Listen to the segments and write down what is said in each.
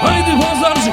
Haydi pazarcı.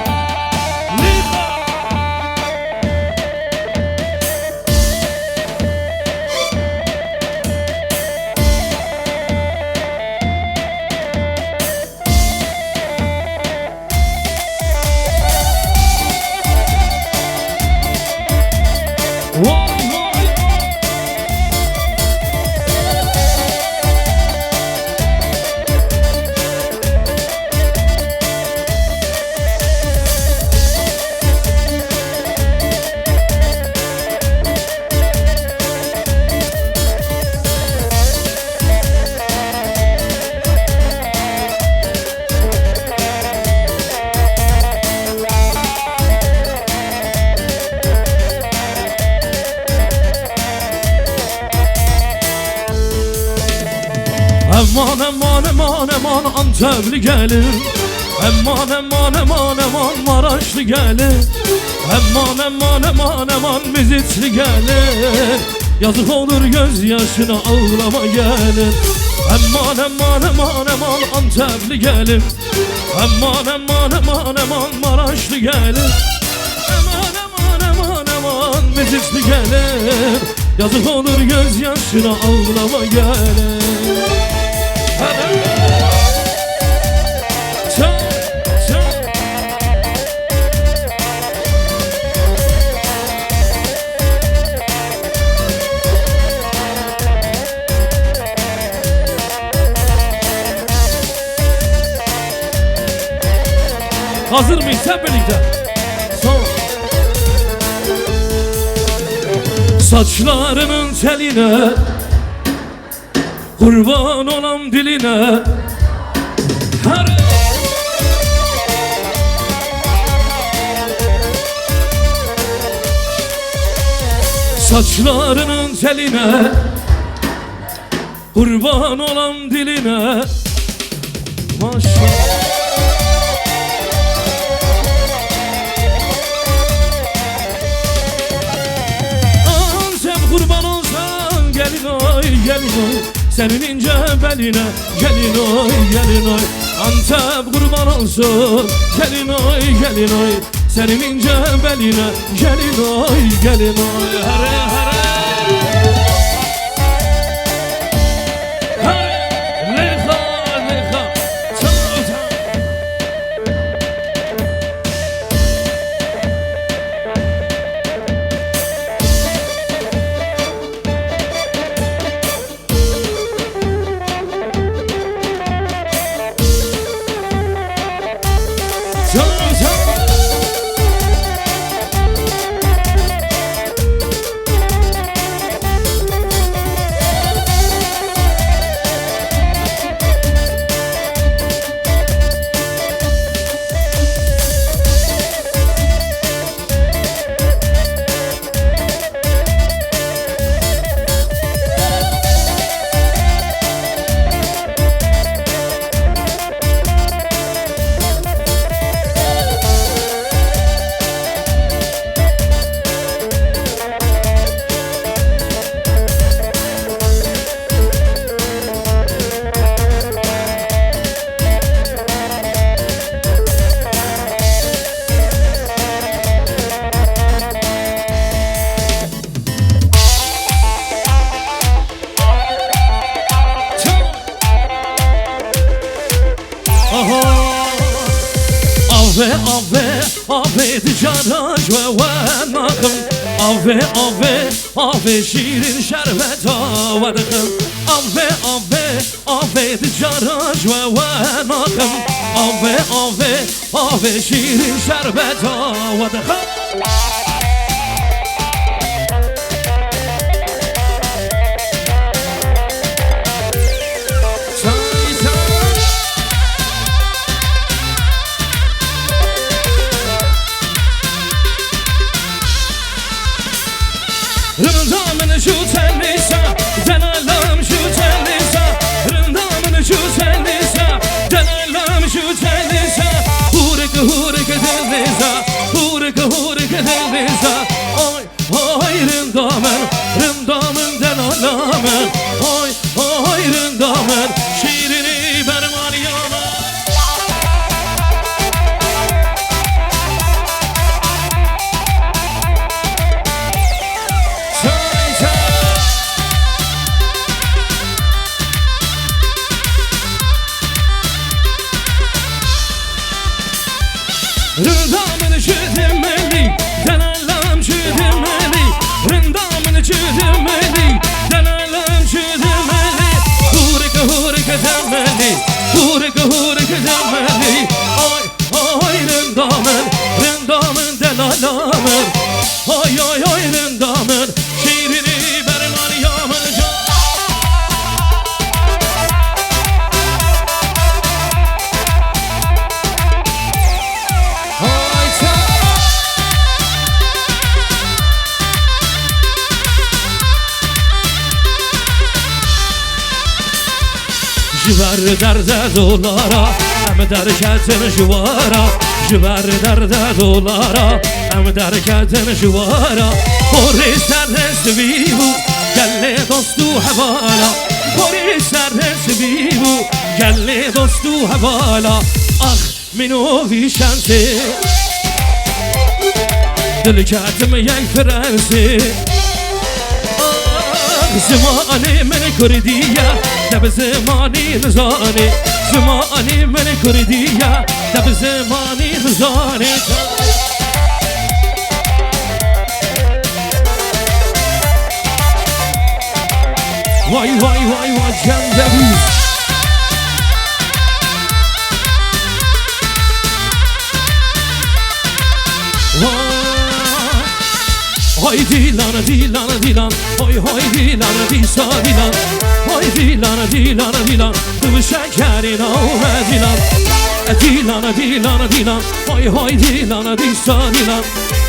Aman aman aman aman Antepli gelir. Aman aman aman aman Maraşlı gelir. Aman aman aman aman Mizitli gelir. Yazık olur gözyaşına ağlama gelir. Aman aman aman aman Antepli gelir. Aman aman aman aman Maraşlı gelir. Aman aman aman aman Mizitli gelir. Yazık olur gözyaşına ağlama gelir. Hazır mıyız hep birlikte? Saçlarının teline kurban olam diline. Saçlarının teline kurban olam diline. Maşallah. Kurban olsan gelin oy gelin oy senin ince beline. Gelin oy gelin oy Antep kurban olsun. Gelin oy gelin oy senin ince beline. Gelin oy gelin oy hare hare. Ave ave ave ticaret ve nakım. Ave ave ave şirin şerbet avadıkım. Ave ave ave ticaret ve nakım. Ave ave ave şirin şerbet avadıkım. Rındamını şu tellisa, denalam şu tellisa. Rındamını şu tellisa, denalam şu tellisa. Hurika hurika tellisa, hurika hurika tellisa. Jiver derde dolara Hem derketin jivara Jiver derde dolara Hem derketin jivara Hori serresi vivu Gelli dostu hevala Hori serresi vivu Gelli dostu hevala Ah minu vişensi Dil ketim yek frensi زماني من كردية دب زماني نزاني زماني من كردية دب زماني نزاني واي واي واي واي جنبي Hoy dilan dilan dilan Hoy hoy dilan disa dilan Hoy dilan dilan dilan Tu şekerin ove dilan Dilan dilan dilan Hoy hoy dilan disa dilan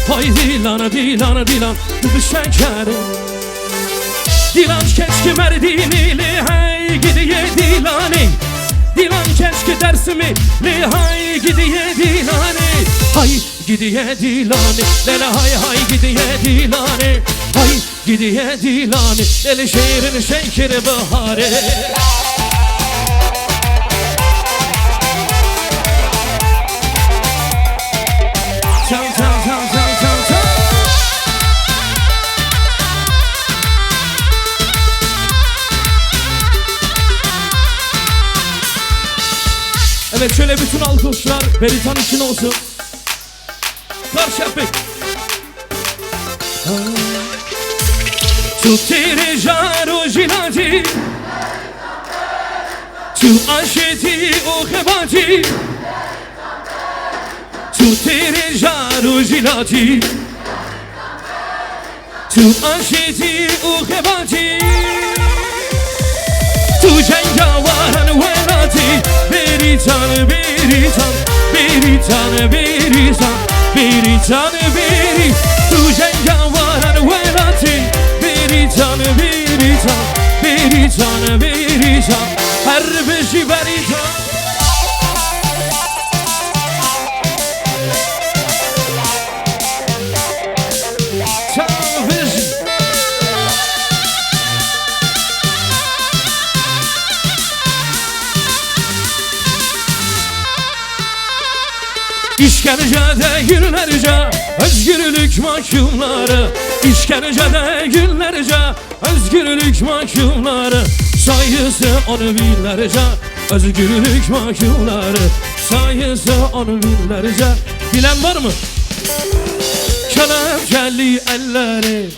Hoy dilan dilan dilan Tu şekerin Dilan keşke merdinili hey gidiye dilani Dilan keşke dersimi li hay gidiye dilani Hay gidiye dilani lele hay hay gidiye dilani Hay gidiye dilani lele şehrin şekeri bahare Çam çam çam çam çam çam Evet şöyle bütün alkışlar Beritan için olsun Karşı yapık Tu tere jaro jilati Tu aşeti o khebati Tu tere jaro jilati Tu aşeti o khebati Tu cengawaran welati Beritan beritan beritan beritan Beritan beri Tu cengawaran welati Beritan beritan beritan beritan Her beşi beritan İşkencede günlerce özgürlük mahkumları İşkencede günlerce özgürlük mahkumları Sayısı on binlerce özgürlük mahkumları Sayısı on binlerce Bilen var mı? Kelepçeli elleri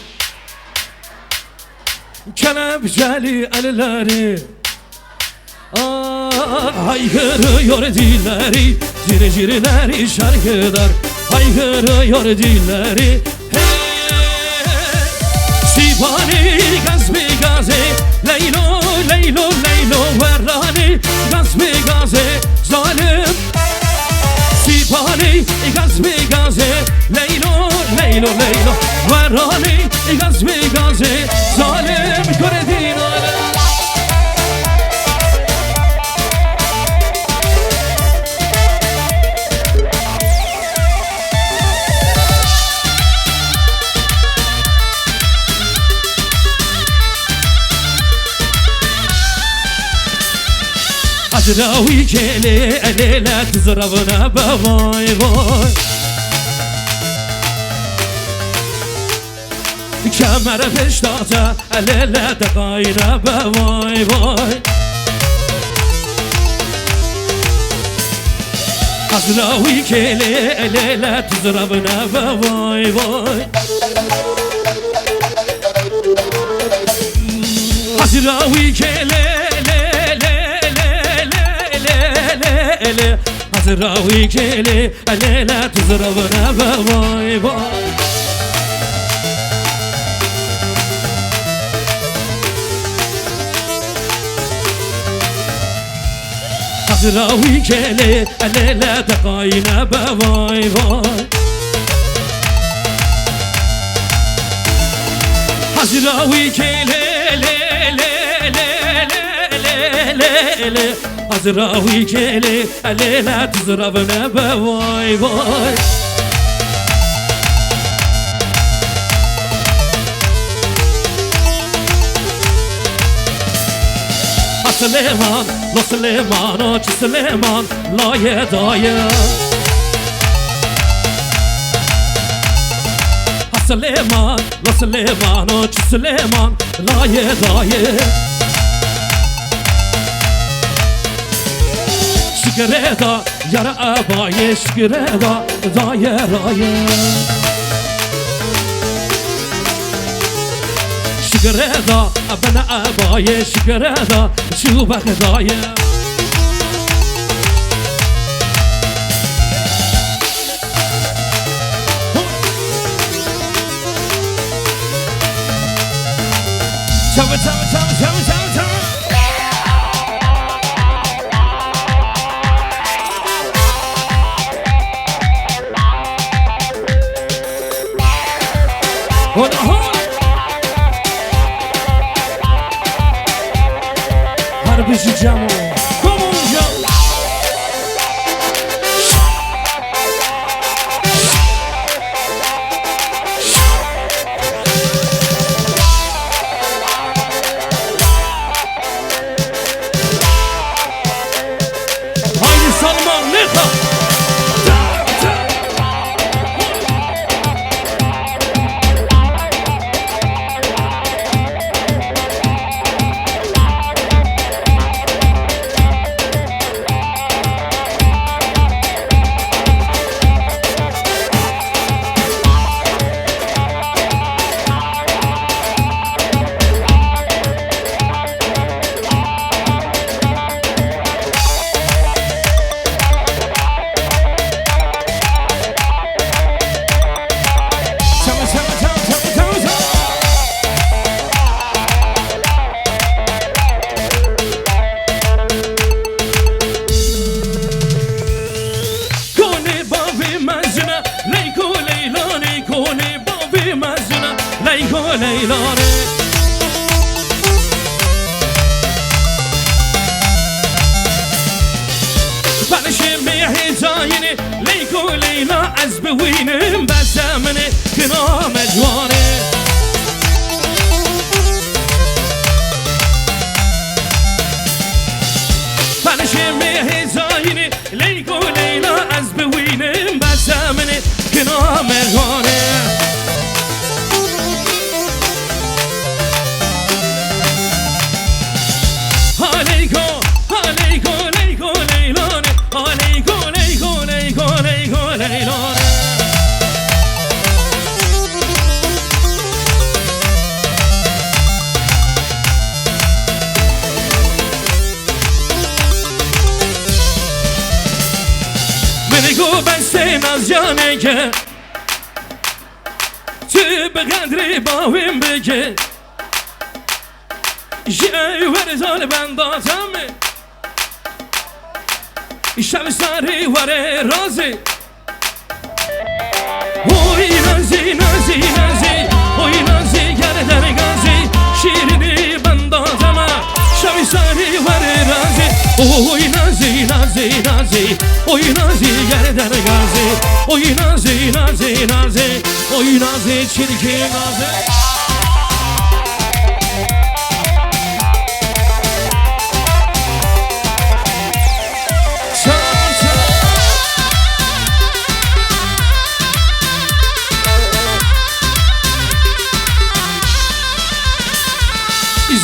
Kelepçeli elleri Haykırıyor dilleri Circirleri şarkılar Haykırıyor dilleri Sipani gazbi gaze Leylo leylo leylo Verrani gazbi gaze Zalim Sipani gazbi gaze Leylo leylo leylo Verrani gazbi gaze Zalim Kore dinare Azraoui kele elele tızravına vay vay Kemere peştata elele tekayra vay vay Azraoui kele elele tızravına vay vay Azraoui kele Azraoui kele elele tızravına vay vay Azraoui kele elele tekayna vay vay Azraoui kele لیلی از راوی کلی لیلی تز راونه به وای وای سلیمان لا سلیمان و چه سلیمان لایه دایه سلیمان لا سلیمان و چه سلیمان لایه دایه شکره دا یار عبایه شکره دا دایه رایه شکره دا ابن عبایه شکره دا شوبک دایه Chama, chama, chama, chama, chama, chama. Hold on, hold on. Para bicho de amor. Como jogo. Salman Neta لیلانه بلشم به هزاینه لیکو لیلا از بوینم بزمنه کنام جوانه بلشم به هزاینه لیکو لیلا از بوینم بزمنه کنام جوانه بگو بستیم از جانه که تو به قدری باویم بگه جای ورزال بندازم شب ساری وره رازی اوی نازی نازی نازی اوی نازی گردن گازی شیرینی بندازم شب ساری وره رازی اوی نازی نازی نازی اوی نازی گردن گازی اوی نازی نازی نازی اوی نازی چیرکی نازی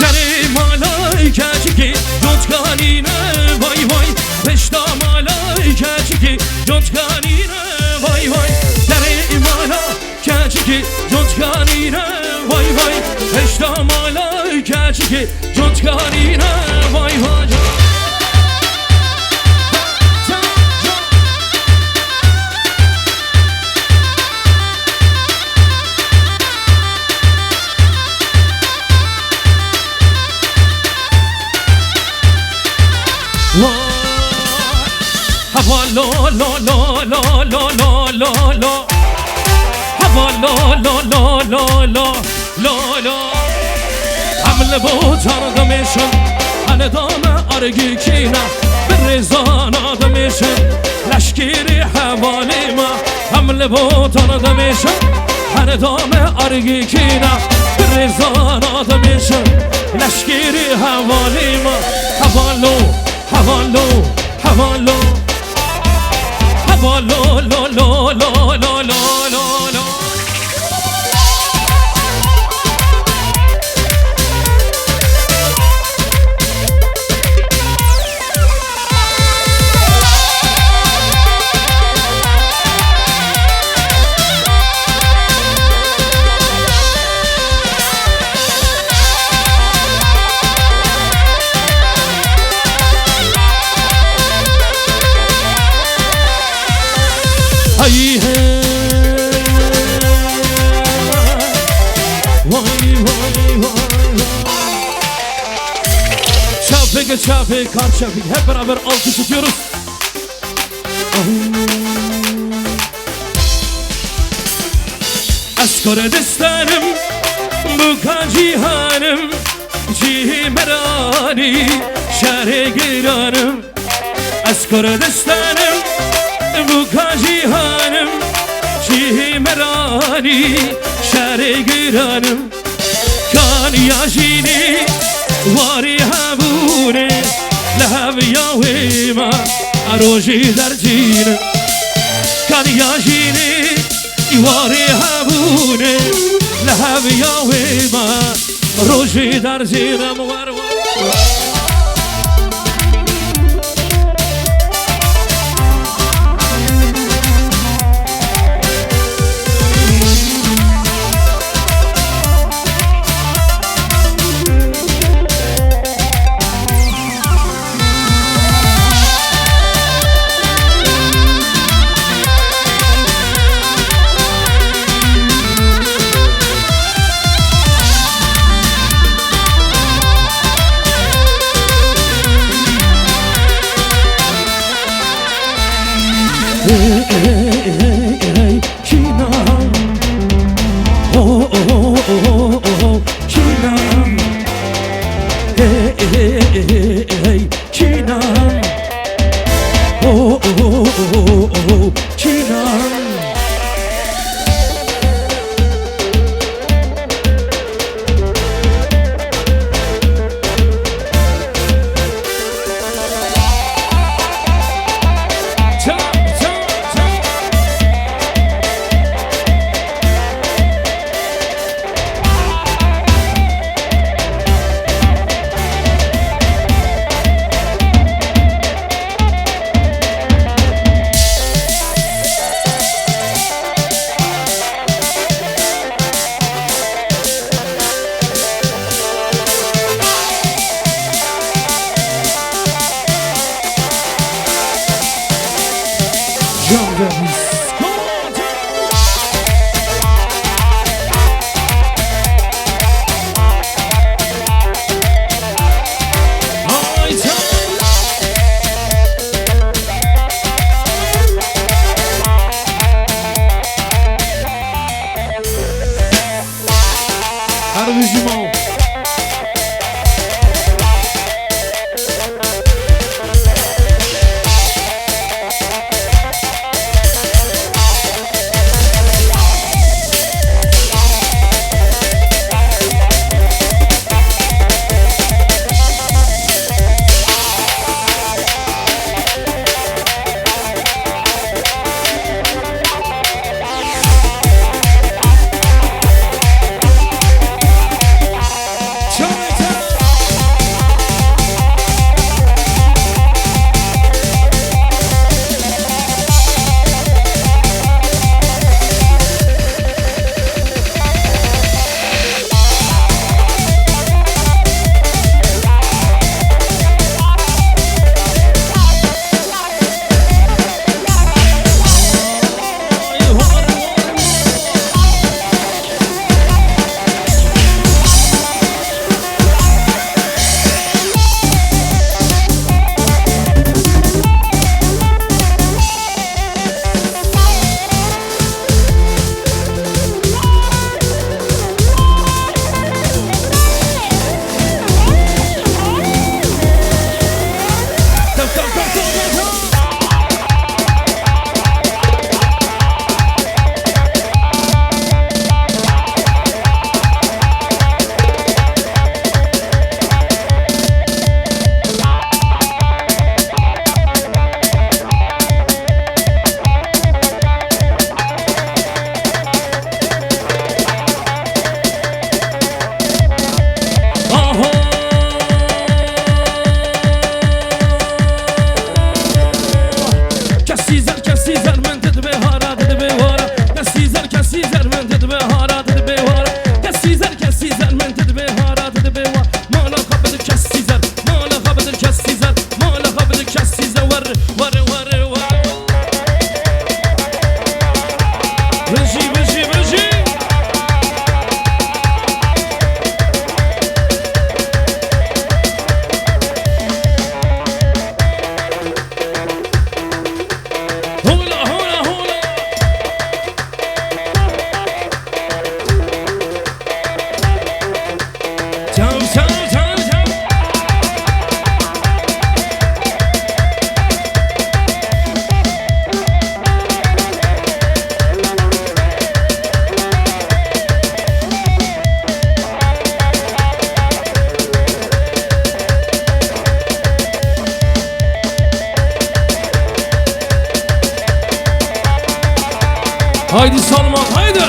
زری مالای کچکی جوتکانینه وای وای پشتا مالای کچکی جوتکانینه وای وای زری مالا کچکی جوتکانینه وای وای پشتا مالای کچکی جوتکانینه وای وای هوا لا لا لا لا لا لا لا لا هوا لا لا لا لا لا لا لا حمل بود هر دمشون هنه دامه ارگی کینا برزان آدمیشن لشکری حوالی ما حمل بوتان آدمیشن هر دام ارگی کینا برزان آدمیشن لشکری حوالی ما حوالو حوالو حوالو حوالو لو لو لو لو لو لو هی وای وای وای çapık çapık kar çapık hep beraber alkış atıyoruz. Askore destenim bu cihanım cimerani şehre giranım Askore destenim bu cihanım cimerani şehre giranım kan yaşini واری همونه لحب یاوی ما روشی در جین کن یاشینی واری همونه لحب یاوی ما روشی در جینم ور Haydi Salman haydi.